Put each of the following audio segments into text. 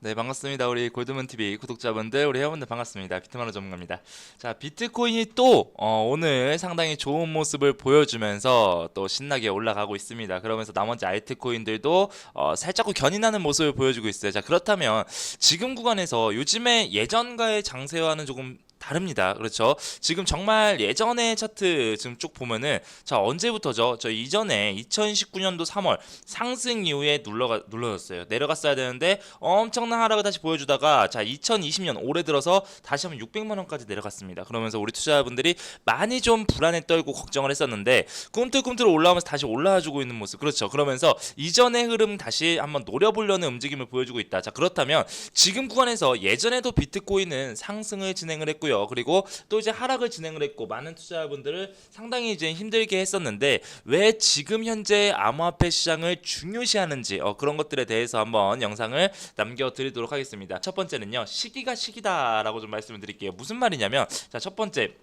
네, 반갑습니다. 우리 골드문TV 구독자분들, 우리 회원분들 반갑습니다. 비트마로 전문가입니다. 자, 비트코인이 또 오늘 상당히 좋은 모습을 보여주면서 또 신나게 올라가고 있습니다. 그러면서 나머지 알트코인들도 살짝 견인하는 모습을 보여주고 있어요. 자, 그렇다면 지금 구간에서 요즘에 예전과의 장세와는 조금 다릅니다. 그렇죠? 지금 정말 예전의 차트 지금 쭉 보면은 자 언제부터죠? 저 이전에 2019년도 3월 상승 이후에 눌러졌어요. 내려갔어야 되는데 엄청난 하락을 다시 보여주다가 자 2020년 올해 들어서 다시 한번 600만 원까지 내려갔습니다. 그러면서 우리 투자자분들이 많이 좀 불안에 떨고 걱정을 했었는데 꿈틀꿈틀 올라오면서 다시 올라와주고 있는 모습. 그렇죠? 그러면서 이전의 흐름 다시 한번 노려보려는 움직임을 보여주고 있다. 자 그렇다면 지금 구간에서 예전에도 비트코인은 상승을 진행을 했고요. 그리고 또 이제 하락을 진행을 했고 많은 투자자분들을 상당히 이제 힘들게 했었는데 왜 지금 현재 암호화폐 시장을 중요시하는지 그런 것들에 대해서 한번 영상을 남겨드리도록 하겠습니다. 첫 번째는요, 시기가 시기다라고 좀 말씀을 드릴게요. 무슨 말이냐면 자, 첫 번째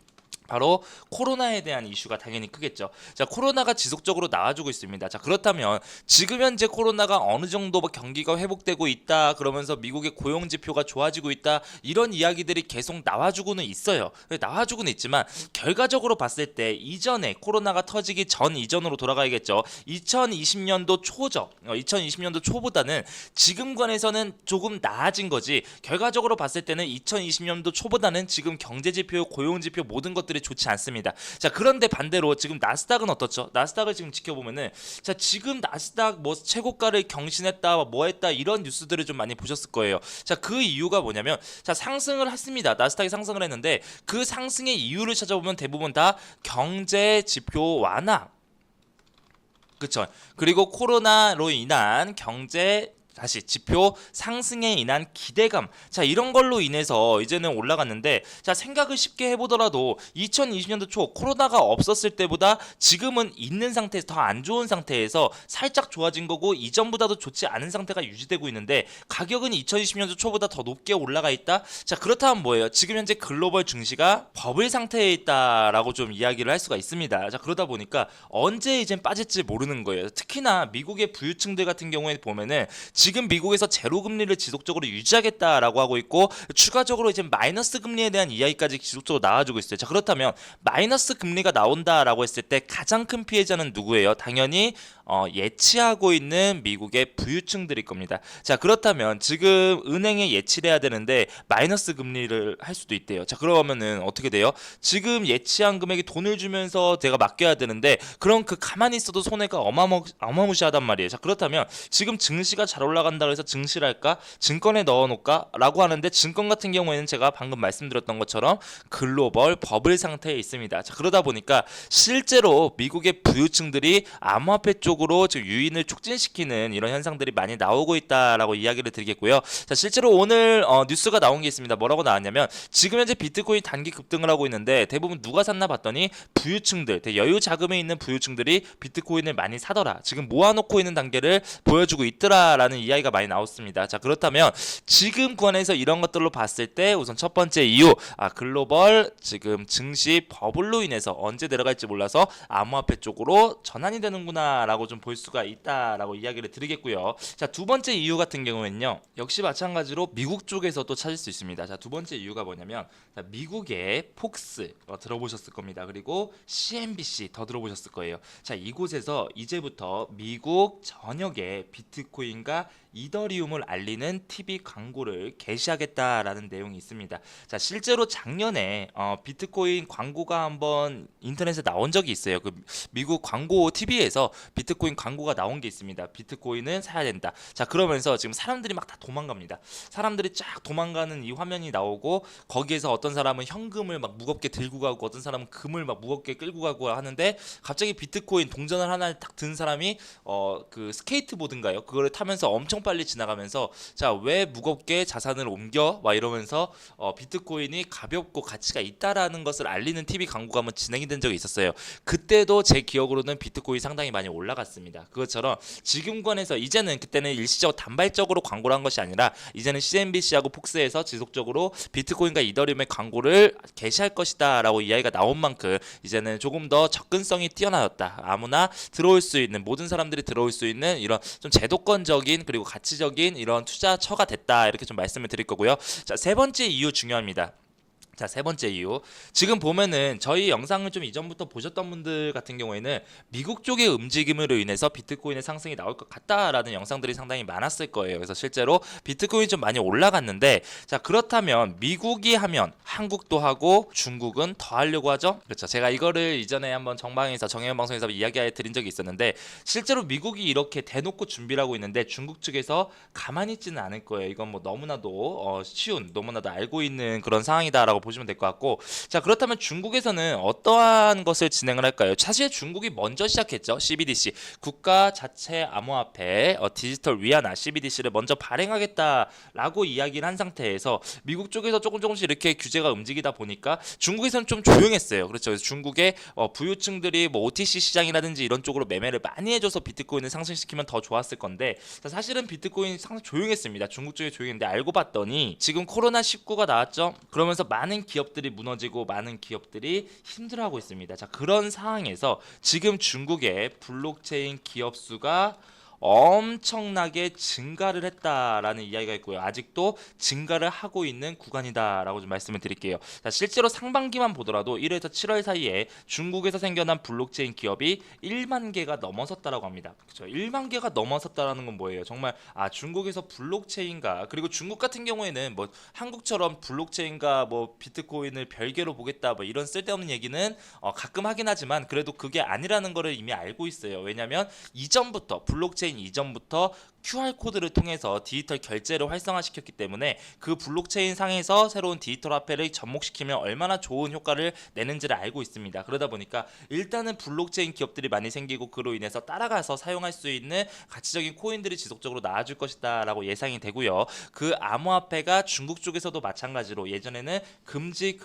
바로 코로나에 대한 이슈가 당연히 크겠죠. 자, 코로나가 지속적으로 나와주고 있습니다. 자, 그렇다면 지금 현재 코로나가 어느 정도 경기가 회복되고 있다, 그러면서 미국의 고용 지표가 좋아지고 있다, 이런 이야기들이 계속 나와주고는 있어요. 나와주고는 있지만 결과적으로 봤을 때 이전에 코로나가 터지기 전 이전으로 돌아가야겠죠. 2020년도 초죠. 2020년도 초보다는 지금 관에서는 조금 나아진 거지. 결과적으로 봤을 때는 2020년도 초보다는 지금 경제 지표, 고용 지표 모든 것들이 좋지 않습니다. 자, 그런데 반대로 지금 나스닥은 어떻죠? 나스닥을 지금 지켜보면은 자, 지금 나스닥 뭐 최고가를 경신했다, 뭐 했다, 이런 뉴스들을 좀 많이 보셨을 거예요. 자, 그 이유가 뭐냐면 자, 상승을 했습니다. 나스닥이 상승을 했는데 그 상승의 이유를 찾아보면 대부분 다 경제 지표 완화, 그쵸. 그리고 코로나로 인한 경제 다시 지표 상승에 인한 기대감, 자 이런 걸로 인해서 이제는 올라갔는데 자 생각을 쉽게 해보더라도 2020년도 초 코로나가 없었을 때보다 지금은 있는 상태에서 더 안 좋은 상태에서 살짝 좋아진 거고 이전보다도 좋지 않은 상태가 유지되고 있는데 가격은 2020년도 초보다 더 높게 올라가 있다. 자 그렇다면 뭐예요? 지금 현재 글로벌 증시가 버블 상태에 있다라고 좀 이야기를 할 수가 있습니다. 자 그러다 보니까 언제 이젠 빠질지 모르는 거예요. 특히나 미국의 부유층들 같은 경우에 보면은 지금 미국에서 제로 금리를 지속적으로 유지하겠다라고 하고 있고 추가적으로 이제 마이너스 금리에 대한 이야기까지 지속적으로 나와주고 있어요. 자 그렇다면 마이너스 금리가 나온다라고 했을 때 가장 큰 피해자는 누구예요? 당연히 예치하고 있는 미국의 부유층들일 겁니다. 자 그렇다면 지금 은행에 예치를 해야 되는데 마이너스 금리를 할 수도 있대요. 자 그러면은 어떻게 돼요? 지금 예치한 금액이 돈을 주면서 내가 맡겨야 되는데 그럼 그 가만히 있어도 손해가 어마무시하단 말이에요. 자 그렇다면 지금 증시가 잘 올라간다 그래서 증시를 할까? 증권에 넣어놓을까? 라고 하는데 증권 같은 경우에는 제가 방금 말씀드렸던 것처럼 글로벌 버블 상태에 있습니다. 자 그러다 보니까 실제로 미국의 부유층들이 암호화폐 쪽으로 지금 유인을 촉진시키는 이런 현상들이 많이 나오고 있다라고 이야기를 드리겠고요. 자 실제로 오늘 뉴스가 나온 게 있습니다. 뭐라고 나왔냐면 지금 현재 비트코인 단기 급등을 하고 있는데 대부분 누가 샀나 봤더니 부유층들, 여유 자금에 있는 부유층들이 비트코인을 많이 사더라. 지금 모아놓고 있는 단계를 보여주고 있더라라는 이야기가 많이 나왔습니다. 자 그렇다면 지금 구간에서 이런 것들로 봤을 때 우선 첫 번째 이유, 글로벌 지금 증시 버블로 인해서 언제 내려갈지 몰라서 암호화폐 쪽으로 전환이 되는구나라고 좀 볼 수가 있다라고 이야기를 드리겠고요. 자 두 번째 이유 같은 경우에는요, 역시 마찬가지로 미국 쪽에서 또 찾을 수 있습니다. 자 두 번째 이유가 뭐냐면 자, 미국의 폭스 들어보셨을 겁니다. 그리고 CNBC 더 들어보셨을 거예요. 자 이곳에서 이제부터 미국 전역에 비트코인과 이더리움을 알리는 TV 광고를 게시하겠다라는 내용이 있습니다. 자 실제로 작년에 비트코인 광고가 한번 인터넷에 나온 적이 있어요. 그 미국 광고 TV에서 비트코인 광고가 나온 게 있습니다. 비트코인은 사야 된다. 자 그러면서 지금 사람들이 막 다 도망갑니다. 사람들이 쫙 도망가는 이 화면이 나오고 거기에서 어떤 사람은 현금을 막 무겁게 들고 가고 어떤 사람은 금을 막 무겁게 끌고 가고 하는데 갑자기 비트코인 동전을 하나 딱 든 사람이 그 스케이트보드인가요? 그거를 타면서 엄청 빨리 지나가면서 자 왜 무겁게 자산을 옮겨? 막 이러면서 비트코인이 가볍고 가치가 있다라는 것을 알리는 TV 광고가 한번 진행이 된 적이 있었어요. 그때도 제 기억으로는 비트코인 상당히 많이 올라갔습니다. 그것처럼 지금 관에서 이제는 그때는 일시적 단발적으로 광고를 한 것이 아니라 이제는 CNBC하고 폭스에서 지속적으로 비트코인과 이더리움의 광고를 게시할 것이다 라고 이야기가 나온 만큼 이제는 조금 더 접근성이 뛰어나졌다. 아무나 들어올 수 있는, 모든 사람들이 들어올 수 있는 이런 좀 제도권적인 그리고 가치적인 이런 투자처가 됐다 이렇게 좀 말씀을 드릴 거고요. 자, 세 번째 이유 중요합니다. 자, 세 번째 이유. 지금 보면은 저희 영상을 좀 이전부터 보셨던 분들 같은 경우에는 미국 쪽의 움직임으로 인해서 비트코인의 상승이 나올 것 같다라는 영상들이 상당히 많았을 거예요. 그래서 실제로 비트코인이 좀 많이 올라갔는데, 자, 그렇다면 미국이 하면 한국도 하고 중국은 더 하려고 하죠? 그렇죠. 제가 이거를 이전에 한번 정방에서 정혜연 방송에서 이야기해 드린 적이 있었는데, 실제로 미국이 이렇게 대놓고 준비를 하고 있는데 중국 측에서 가만히 있지는 않을 거예요. 이건 뭐 너무나도 쉬운, 너무나도 알고 있는 그런 상황이다라고 보시면 될 것 같고, 자, 그렇다면 중국에서는 어떠한 것을 진행을 할까요? 사실 중국이 먼저 시작했죠. CBDC, 국가 자체 암호화폐 디지털 위안화 CBDC를 먼저 발행하겠다라고 이야기를 한 상태에서 미국 쪽에서 조금씩 이렇게 규제가 움직이다 보니까 중국에서는 좀 조용했어요. 그렇죠. 그래서 중국의 부유층들이 뭐 OTC 시장이라든지 이런 쪽으로 매매를 많이 해줘서 비트코인을 상승시키면 더 좋았을 건데, 자, 사실은 비트코인이 상당히 조용했습니다. 중국 쪽에 조용했는데 알고 봤더니 지금 코로나19가 나왔죠. 그러면서 많은 기업들이 무너지고 많은 기업들이 힘들어하고 있습니다. 자, 그런 상황에서 지금 중국의 블록체인 기업 수가 엄청나게 증가를 했다라는 이야기가 있고요. 아직도 증가를 하고 있는 구간이다라고 좀 말씀을 드릴게요. 자, 실제로 상반기만 보더라도 1월에서 7월 사이에 중국에서 생겨난 블록체인 기업이 1만 개가 넘어섰다라고 합니다. 그렇죠? 1만 개가 넘어섰다라는 건 뭐예요? 정말 중국에서 블록체인과, 그리고 중국 같은 경우에는 뭐 한국처럼 블록체인과 뭐 비트코인을 별개로 보겠다 뭐 이런 쓸데없는 얘기는 가끔 하긴 하지만 그래도 그게 아니라는 거를 이미 알고 있어요. 왜냐면 이전부터 블록체인 이전부터 QR코드를 통해서 디지털 결제를 활성화시켰기 때문에 그 블록체인 상에서 새로운 디지털 화폐를 접목시키면 얼마나 좋은 효과를 내는지를 알고 있습니다. 그러다 보니까 일단은 블록체인 기업들이 많이 생기고 그로 인해서 따라가서 사용할 수 있는 가치적인 코인들이 지속적으로 나와줄 것이다 라고 예상이 되고요. 그 암호화폐가 중국 쪽에서도 마찬가지로 예전에는 금지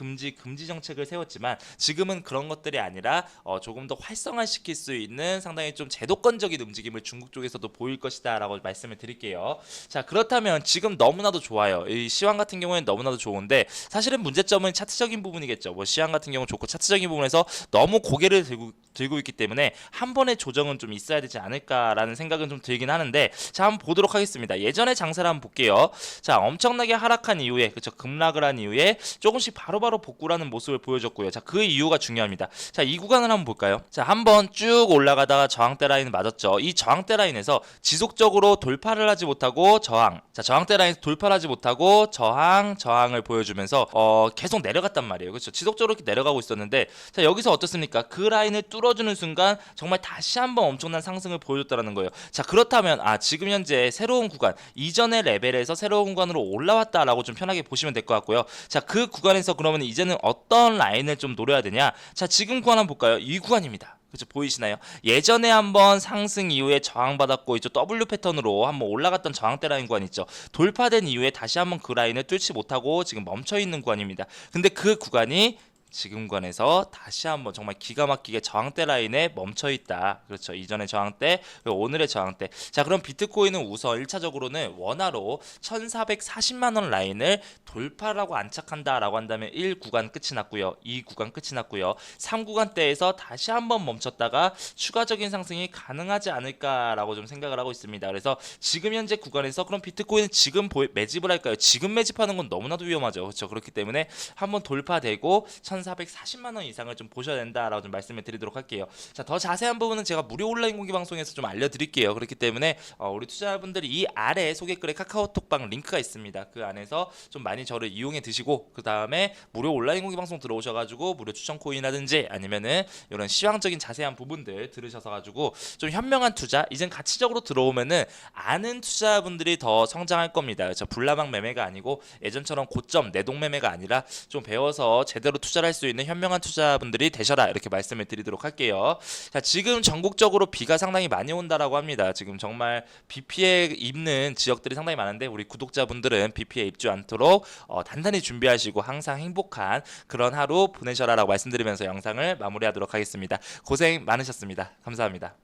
정책을 세웠지만 지금은 그런 것들이 아니라 조금 더 활성화시킬 수 있는 상당히 좀 제도권적인 움직임을 중국 쪽에서도 보일 것이다 라고 말씀을 드릴게요. 자, 그렇다면 지금 너무나도 좋아요. 이 시황 같은 경우에는 너무나도 좋은데 사실은 문제점은 차트적인 부분이겠죠. 뭐 시황 같은 경우 좋고 차트적인 부분에서 너무 고개를 들고 있기 때문에 한 번의 조정은 좀 있어야 되지 않을까라는 생각은 좀 들긴 하는데, 자, 한번 보도록 하겠습니다. 예전의 장세를 한번 볼게요. 자, 엄청나게 하락한 이후에, 그쵸, 급락을 한 이후에 조금씩 바로바로 복구를 하는 모습을 보여줬고요. 자, 그 이유가 중요합니다. 자, 이 구간을 한번 볼까요? 자, 한번 쭉 올라가다가 저항대 라인을 맞았죠. 이 저항대 라인에서 지속적으로 돌파를 하지 못하고 저항, 자, 저항대 라인에서 돌파를 하지 못하고 저항을 보여주면서 계속 내려갔단 말이에요. 그렇죠? 지속적으로 이렇게 내려가고 있었는데, 자, 여기서 어떻습니까? 그 라인을 뚫어주는 순간 정말 다시 한번 엄청난 상승을 보여줬다는 거예요. 자, 그렇다면 지금 현재 새로운 구간, 이전의 레벨에서 새로운 구간으로 올라왔다라고 좀 편하게 보시면 될 것 같고요. 자, 그 구간에서 그러면 이제는 어떤 라인을 좀 노려야 되냐? 자, 지금 구간 한번 볼까요? 이 구간입니다. 그렇죠, 보이시나요? 예전에 한번 상승 이후에 저항받았고 있죠. W 패턴으로 한번 올라갔던 저항대 라인 구간 있죠. 돌파된 이후에 다시 한번 그 라인을 뚫지 못하고 지금 멈춰 있는 구간입니다. 근데 그 구간이 지금 구간에서 다시 한번 정말 기가 막히게 저항대 라인에 멈춰 있다. 그렇죠. 이전의 저항대, 그리고 오늘의 저항대. 자, 그럼 비트코인은 우선 1차적으로는 원화로 1440만 원 라인을 돌파라고 안착한다라고 한다면 1구간 끝이 났고요. 2구간 끝이 났고요. 3구간대에서 다시 한번 멈췄다가 추가적인 상승이 가능하지 않을까라고 좀 생각을 하고 있습니다. 그래서 지금 현재 구간에서 그럼 비트코인은 지금 매집을 할까요? 지금 매집하는 건 너무나도 위험하죠. 그렇죠. 그렇기 때문에 한번 돌파되고 1440만 원 이상을 좀 보셔야 된다라고 좀 말씀을 드리도록 할게요. 자, 더 자세한 부분은 제가 무료 온라인 공개 방송에서 좀 알려드릴게요. 그렇기 때문에 우리 투자자분들이 이 아래 소개글에 카카오톡방 링크가 있습니다. 그 안에서 좀 많이 저를 이용해 드시고 그 다음에 무료 온라인 공개 방송 들어오셔가지고 무료 추천 코인이라든지 아니면은 이런 시황적인 자세한 부분들 들으셔서 가지고 좀 현명한 투자, 이젠 가치적으로 들어오면은 아는 투자분들이 더 성장할 겁니다. 그렇죠? 불나방 매매가 아니고 예전처럼 고점 내동 매매가 아니라 좀 배워서 제대로 투자를 할 수 있는 현명한 투자분들이 되셔라, 이렇게 말씀을 드리도록 할게요. 자, 지금 전국적으로 비가 상당히 많이 온다라고 합니다. 지금 정말 비 피해 입는 지역들이 상당히 많은데 우리 구독자분들은 비 피해 입지 않도록 단단히 준비하시고 항상 행복한 그런 하루 보내셔라라고 말씀드리면서 영상을 마무리하도록 하겠습니다. 고생 많으셨습니다. 감사합니다.